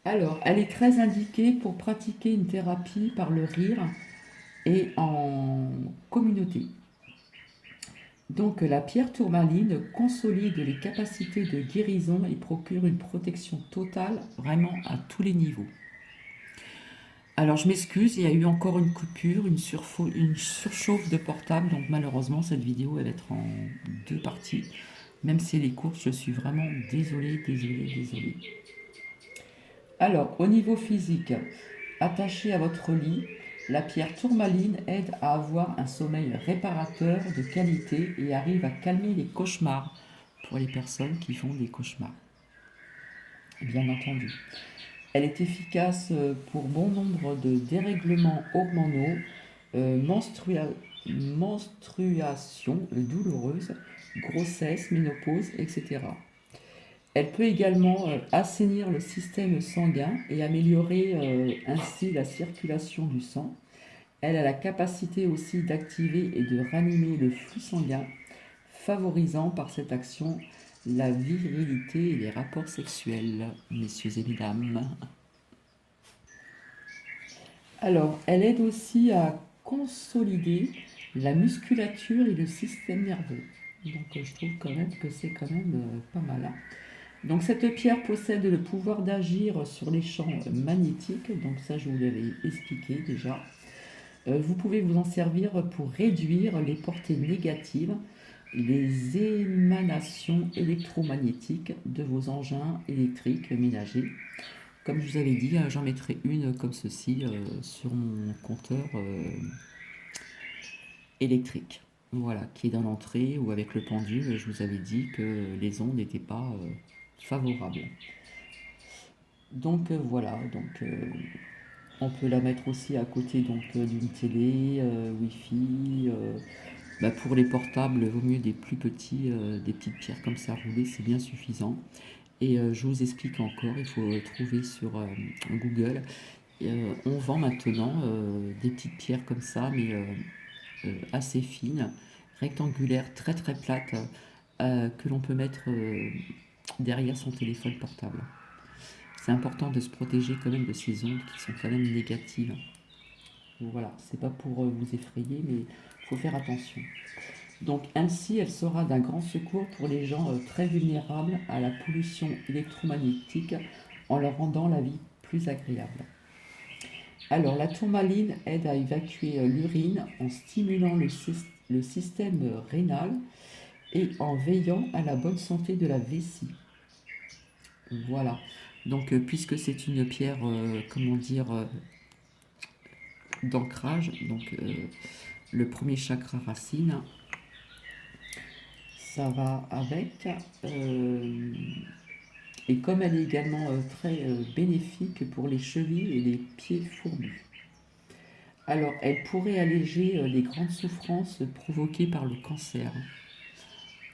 Alors, elle est très indiquée pour pratiquer une thérapie par le rire et en communauté. Donc, la pierre tourmaline consolide les capacités de guérison et procure une protection totale vraiment à tous les niveaux. Alors, je m'excuse, il y a eu encore une coupure, une surchauffe de portable, donc malheureusement, cette vidéo elle va être en deux parties. Même si elle est courte, je suis vraiment désolée, désolée, désolée. Alors, au niveau physique, attachée à votre lit, la pierre tourmaline aide à avoir un sommeil réparateur de qualité et arrive à calmer les cauchemars pour les personnes qui font des cauchemars, bien entendu. Elle est efficace pour bon nombre de dérèglements hormonaux, menstruation douloureuse, grossesse, ménopause, etc. Elle peut également assainir le système sanguin et améliorer ainsi la circulation du sang. Elle a la capacité aussi d'activer et de ranimer le flux sanguin, favorisant par cette action la virilité et les rapports sexuels, messieurs et mesdames. Alors, elle aide aussi à consolider la musculature et le système nerveux. Donc, je trouve quand même que c'est quand même pas mal, hein. Donc cette pierre possède le pouvoir d'agir sur les champs magnétiques, donc ça je vous l'avais expliqué déjà. Vous pouvez vous en servir pour réduire les portées négatives, les émanations électromagnétiques de vos engins électriques ménagers. Comme je vous avais dit, j'en mettrai une comme ceci sur mon compteur électrique. Voilà, qui est dans l'entrée ou avec le pendule, je vous avais dit que les ondes n'étaient pas favorables. Donc voilà, on peut la mettre aussi à côté d'une télé, Wi-Fi. Bah, pour les portables, il vaut mieux des plus petits, des petites pierres comme ça roulées, c'est bien suffisant. Et je vous explique encore, il faut trouver sur Google. On vend maintenant des petites pierres comme ça, mais assez fines, rectangulaires, très très plates, que l'on peut mettre derrière son téléphone portable. C'est important de se protéger quand même de ces ondes qui sont quand même négatives. Donc voilà, c'est pas pour vous effrayer, mais il faut faire attention. Donc ainsi, elle sera d'un grand secours pour les gens très vulnérables à la pollution électromagnétique en leur rendant la vie plus agréable. Alors la tourmaline aide à évacuer l'urine en stimulant le système rénal et en veillant à la bonne santé de la vessie. Voilà. Donc puisque c'est une pierre, comment dire, d'ancrage, donc le premier chakra racine, ça va avec. Et comme elle est également très bénéfique pour les chevilles et les pieds fourbus. Alors, elle pourrait alléger les grandes souffrances provoquées par le cancer.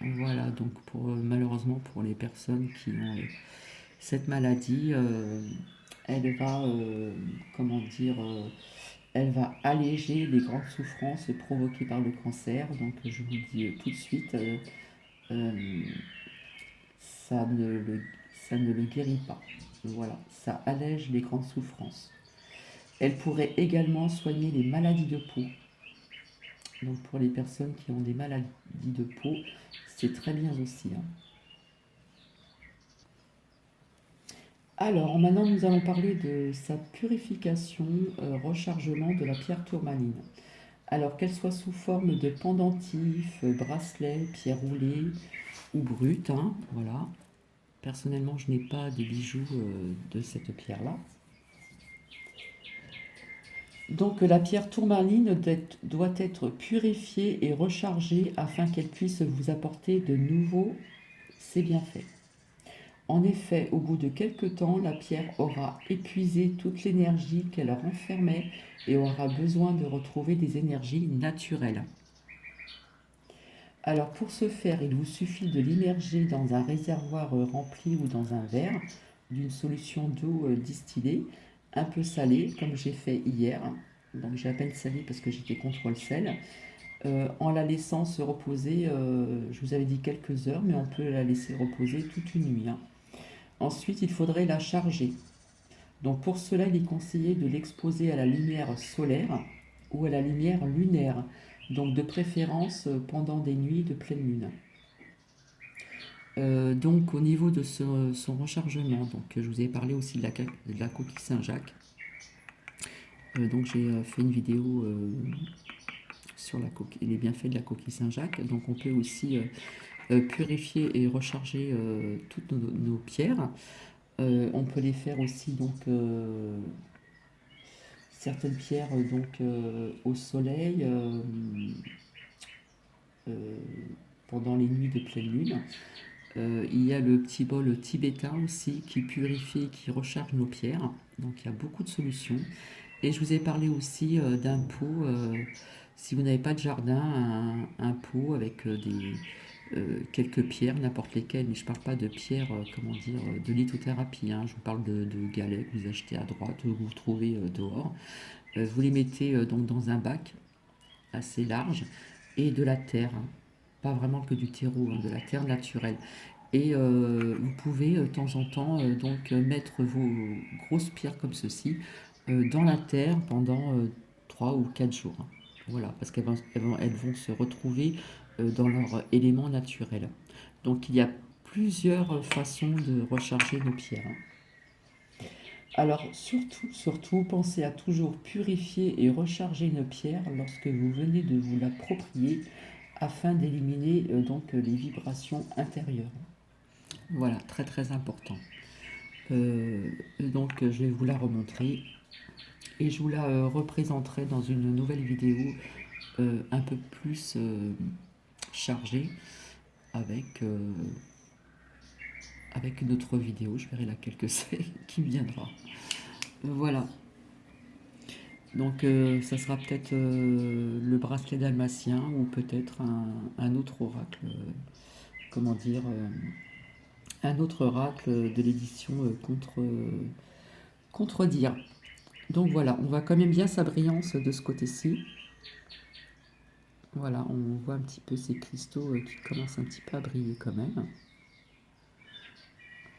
Voilà, donc malheureusement pour les personnes qui ont cette maladie, elle va, comment dire, elle va alléger les grandes souffrances provoquées par le cancer. Donc, je vous le dis tout de suite, euh, ça ne le, ça ne le guérit pas. Voilà, ça allège les grandes souffrances. Elle pourrait également soigner les maladies de peau. Donc pour les personnes qui ont des maladies de peau, c'est très bien aussi, hein. Alors maintenant nous allons parler de sa purification, rechargement de la pierre tourmaline. Alors qu'elle soit sous forme de pendentif, bracelet, pierre roulée ou brute, hein, voilà. Personnellement, je n'ai pas de bijoux de cette pierre-là. Donc la pierre tourmaline doit être purifiée et rechargée afin qu'elle puisse vous apporter de nouveaux ses bienfaits. En effet, au bout de quelque temps, la pierre aura épuisé toute l'énergie qu'elle renfermait et aura besoin de retrouver des énergies naturelles. Alors pour ce faire, il vous suffit de l'immerger dans un réservoir rempli ou dans un verre d'une solution d'eau distillée, un peu salée, comme j'ai fait hier. Donc j'ai à peine salé parce que j'étais contre le sel. En la laissant se reposer, je vous avais dit quelques heures, mais on peut la laisser reposer toute une nuit, hein. Ensuite, il faudrait la charger. Donc pour cela, il est conseillé de l'exposer à la lumière solaire ou à la lumière lunaire, donc de préférence pendant des nuits de pleine lune. Donc au niveau de son rechargement, donc je vous ai parlé aussi de la coquille Saint-Jacques. Donc j'ai fait une vidéo sur les bienfaits de la coquille Saint-Jacques. Donc on peut aussi purifier et recharger toutes nos pierres. On peut les faire aussi donc certaines pierres au soleil euh, pendant les nuits de pleine lune. Il y a le petit bol tibétain aussi qui purifie et qui recharge nos pierres. Donc il y a beaucoup de solutions. Et je vous ai parlé aussi d'un pot, si vous n'avez pas de jardin, un pot avec quelques pierres, n'importe lesquelles, mais je ne parle pas de pierres, de lithothérapie, hein. Je vous parle de galets que vous achetez à droite, que vous trouvez dehors. Vous les mettez donc dans un bac assez large et de la terre, hein. Pas vraiment que du terreau, hein, de la terre naturelle. Et vous pouvez de temps en temps mettre vos grosses pierres comme ceci dans la terre pendant 3 ou 4 jours, hein. Voilà, parce elles vont se retrouver dans leur élément naturel. Donc il y a plusieurs façons de recharger nos pierres, hein. Alors surtout, pensez à toujours purifier et recharger une pierre lorsque vous venez de vous l'approprier afin d'éliminer les vibrations intérieures. Voilà, très très important. Je vais vous la remontrer et je vous la représenterai dans une nouvelle vidéo un peu plus chargée avec, avec une autre vidéo. Je verrai laquelle que c'est qui viendra. Voilà. Donc ça sera peut-être le bracelet dalmatien ou peut-être un autre oracle, un autre oracle de l'édition Contredire. Donc voilà, on voit quand même bien sa brillance de ce côté-ci. Voilà, on voit un petit peu ces cristaux qui commencent un petit peu à briller quand même.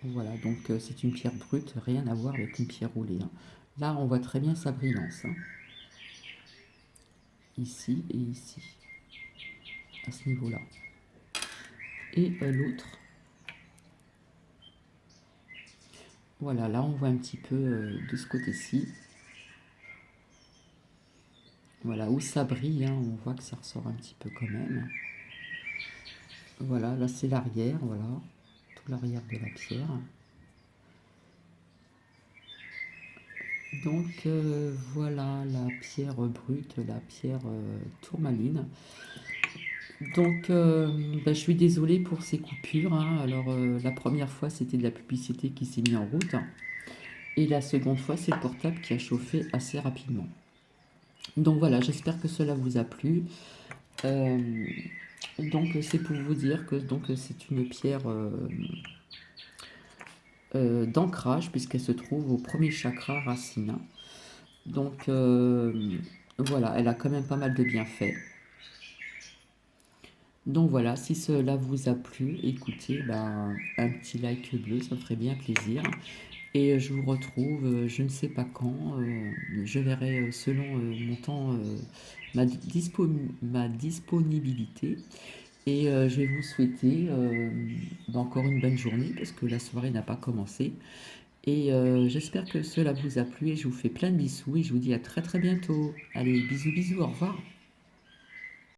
Voilà, donc c'est une pierre brute, rien à voir avec une pierre roulée, hein. Là, on voit très bien sa brillance, hein. Ici et ici, à ce niveau-là. Et l'autre. Voilà, là, on voit un petit peu de ce côté-ci. Voilà, où ça brille, hein, on voit que ça ressort un petit peu quand même. Voilà, là c'est l'arrière, voilà, tout l'arrière de la pierre. Donc voilà la pierre brute, la pierre tourmaline. Donc je suis désolée pour ces coupures, hein. Alors la première fois c'était de la publicité qui s'est mise en route. Et la seconde fois c'est le portable qui a chauffé assez rapidement. Donc voilà, j'espère que cela vous a plu. Donc c'est pour vous dire que c'est une pierre d'ancrage puisqu'elle se trouve au premier chakra racine. Donc voilà, elle a quand même pas mal de bienfaits. Donc voilà, si cela vous a plu, écoutez, un petit like bleu, ça me ferait bien plaisir. Et je vous retrouve, je ne sais pas quand, je verrai selon mon temps, ma disponibilité. Et je vais vous souhaiter encore une bonne journée parce que la soirée n'a pas commencé. Et j'espère que cela vous a plu et je vous fais plein de bisous et je vous dis à très très bientôt. Allez, bisous bisous, au revoir.